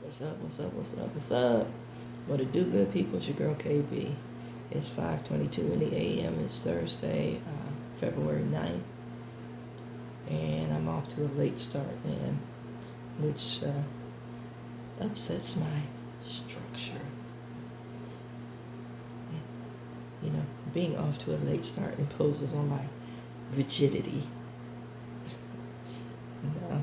What's up? What's up? What's up? What's up? What it do, good people? It's your girl KB. It's 5:22 in the a.m. It's Thursday, February 9th, and I'm off to a late start, man, which upsets my structure. You know, being off to a late start imposes on my rigidity. No,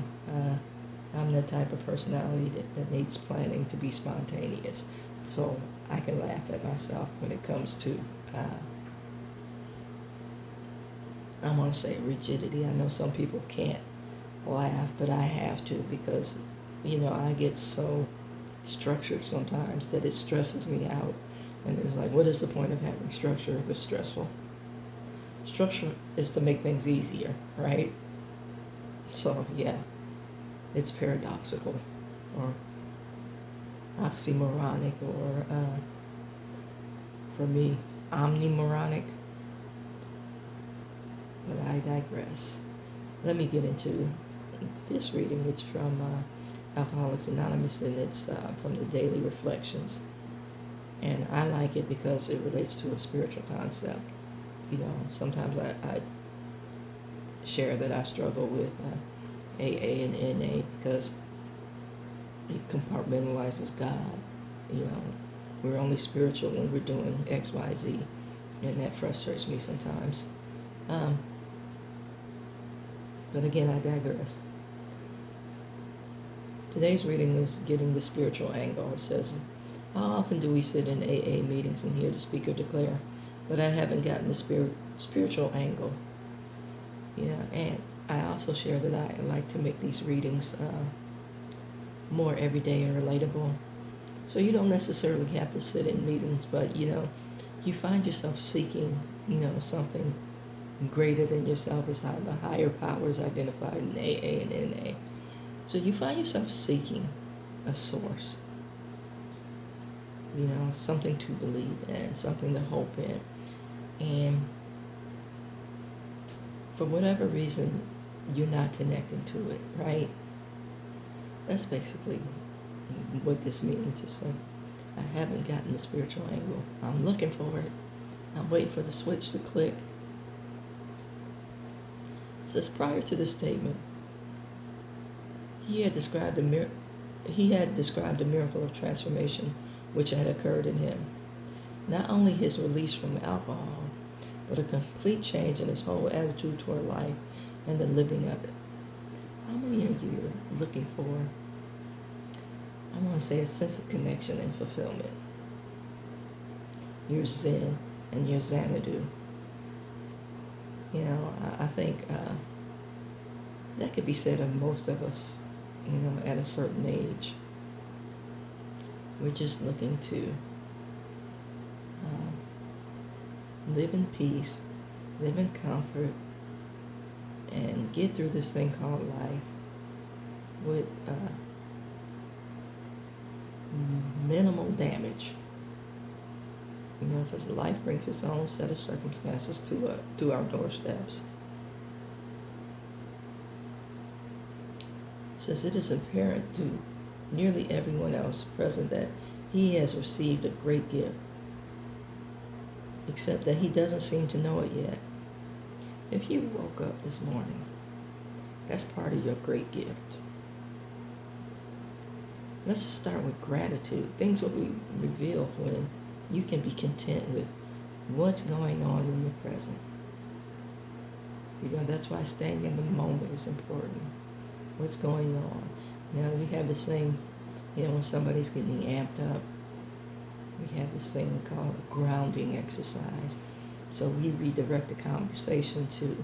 I'm the type of personality that needs planning to be spontaneous. So I can laugh at myself when it comes to, I want to say rigidity. I know some people can't laugh, but I have to because, I get so structured sometimes that it stresses me out. And it's like, what is the point of having structure if it's stressful? Structure is to make things easier, right? So, yeah, it's paradoxical or oxymoronic or, for me, omnimoronic. But I digress. Let me get into this reading. It's from Alcoholics Anonymous, and it's from the Daily Reflections. And I like it because it relates to a spiritual concept. Sometimes I share that I struggle with AA and NA because it compartmentalizes God. We're only spiritual when we're doing X, Y, Z, and that frustrates me sometimes. But again, I digress. Today's reading is Getting the Spiritual Angle. It says, how often do we sit in AA meetings and hear the speaker declare, but I haven't gotten the spiritual angle? And I also share that I like to make these readings more everyday and relatable. So you don't necessarily have to sit in meetings, but you find yourself seeking, something greater than yourself is how the higher powers identified in AA and NA. So you find yourself seeking a source, something to believe in, something to hope in. And for whatever reason, you're not connecting to it, right? That's basically what this means. It's like, I haven't gotten the spiritual angle. I'm looking for it. I'm waiting for the switch to click. It says, prior to this statement, he had described a miracle of transformation which had occurred in him. Not only his release from alcohol, but a complete change in his whole attitude toward life and the living of it. How many of you are looking for, I want to say, a sense of connection and fulfillment? Your Zen and your Xanadu. I think that could be said of most of us, at a certain age. We're just looking to live in peace, live in comfort, and get through this thing called life with minimal damage. Because life brings its own set of circumstances to our doorsteps. Since it is apparent to nearly everyone else present that he has received a great gift, except that he doesn't seem to know it yet. If you woke up this morning, that's part of your great gift. Let's just start with gratitude. Things will be revealed when you can be content with what's going on in the present. That's why staying in the moment is important. What's going on? We have this thing, when somebody's getting amped up, we have this thing called a grounding exercise. So we redirect the conversation to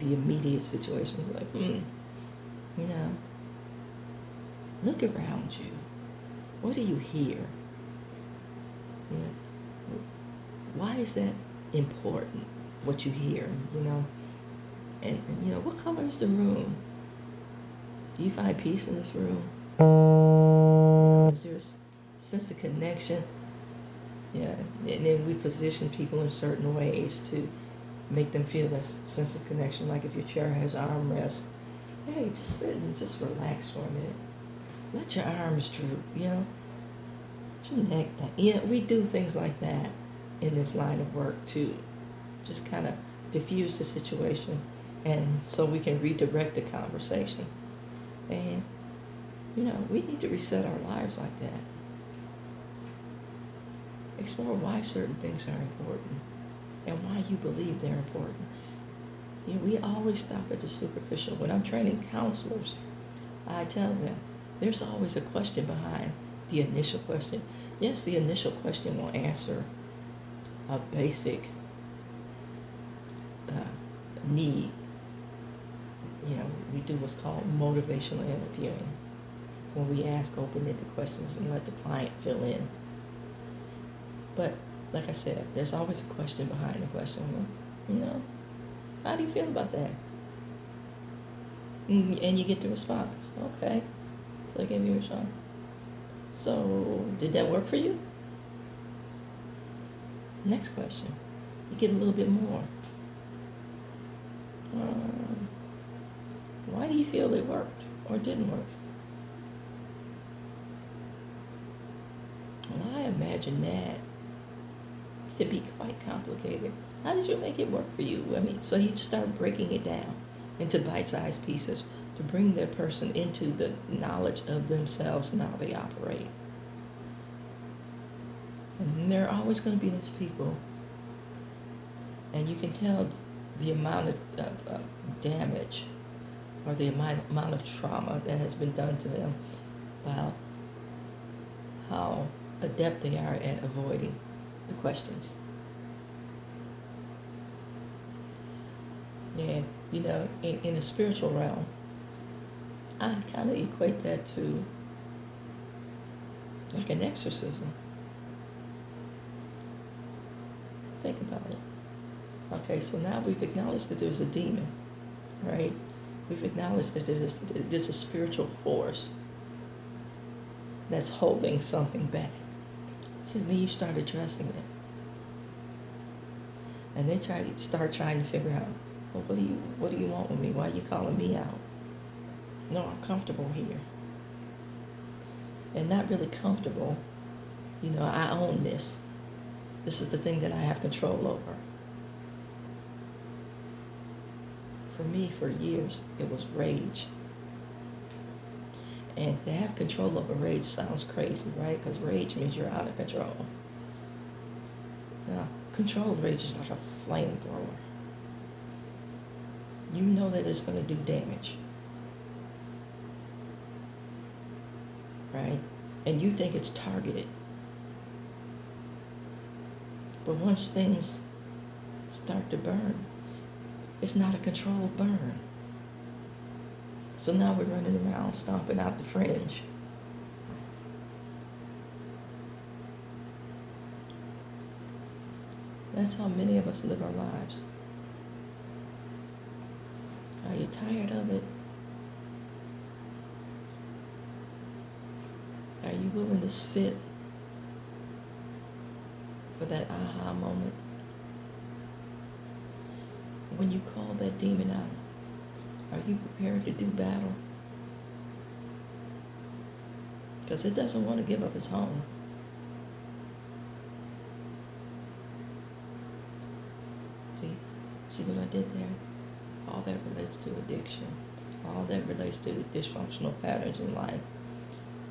the immediate situation. It's like, look around you. What do you hear? Why is that important, what you hear, And what color is the room? Do you find peace in this room? Is there a sense of connection? Yeah, and then we position people in certain ways to make them feel that sense of connection. Like if your chair has armrests, hey, just sit and just relax for a minute. Let your arms droop, let your neck down. We do things like that in this line of work to just kind of diffuse the situation, and so we can redirect the conversation. And, we need to reset our lives like that. Explore why certain things are important and why you believe they're important. We always stop at the superficial. When I'm training counselors, I tell them there's always a question behind the initial question. Yes, the initial question will answer a basic need. We do what's called motivational interviewing, when we ask open-ended questions and let the client fill in. But like I said, there's always a question behind the question. How do you feel about that? And you get the response. Okay. So I give you a response. So did that work for you? Next question. You get a little bit more. Why do you feel it worked or didn't work? Well, I imagine that to be quite complicated. How did you make it work for you? So you start breaking it down into bite-sized pieces to bring that person into the knowledge of themselves and how they operate. And there are always going to be those people, and you can tell the amount of damage or the amount of trauma that has been done to them by how adept they are at avoiding the questions. And, in a spiritual realm, I kind of equate that to like an exorcism. Think about it. Okay, so now we've acknowledged that there's a demon, right? We've acknowledged that there's a spiritual force that's holding something back. So then you start addressing it. And they start trying to figure out, well, what do you want with me? Why are you calling me out? No, I'm comfortable here. And not really comfortable, I own this. This is the thing that I have control over. For me, for years, it was rage. And to have control over rage sounds crazy, right? Because rage means you're out of control. Now, controlled rage is like a flamethrower. You know that it's going to do damage. Right? And you think it's targeted. But once things start to burn, it's not a controlled burn. So now we're running around stomping out the fringe. That's how many of us live our lives. Are you tired of it? Are you willing to sit for that aha moment? When you call that demon out, are you prepared to do battle? Because it doesn't want to give up its home. See what I did there? All that relates to addiction. All that relates to dysfunctional patterns in life.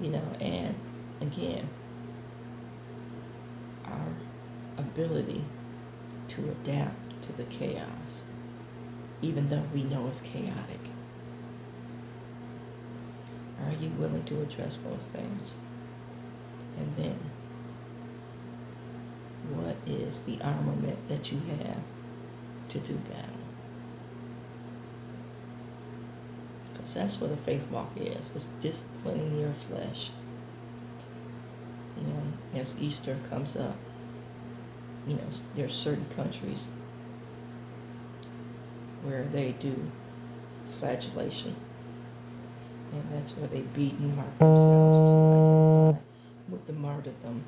And again, our ability to adapt to the chaos, even though we know it's chaotic. Are you willing to address those things? And then, what is the armament that you have to do battle? Because that's what a faith walk is. It's disciplining your flesh. As Easter comes up, there's certain countries where they do flagellation. And that's where they beat and mark themselves to identify with the martyrdom,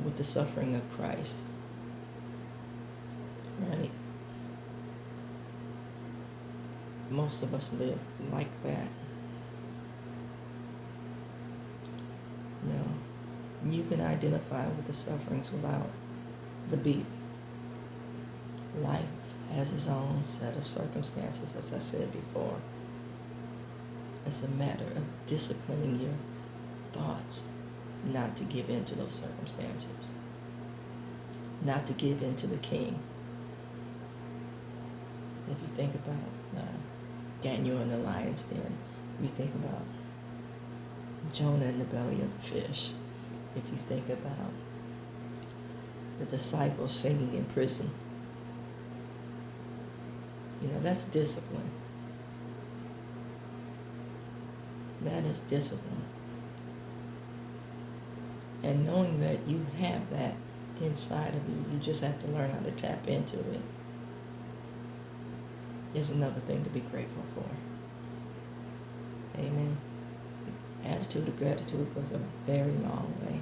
with the suffering of Christ. Right? Most of us live like that. You can identify with the sufferings without the beat. Life has its own set of circumstances, as I said before. It's a matter of disciplining your thoughts not to give in to those circumstances, not to give in to the king. If you think about Daniel in the lion's den, if you think about Jonah in the belly of the fish, if you think about the disciples singing in prison, that's discipline. That is discipline. And knowing that you have that inside of you, you just have to learn how to tap into it, is another thing to be grateful for. Amen. Attitude of gratitude goes a very long way.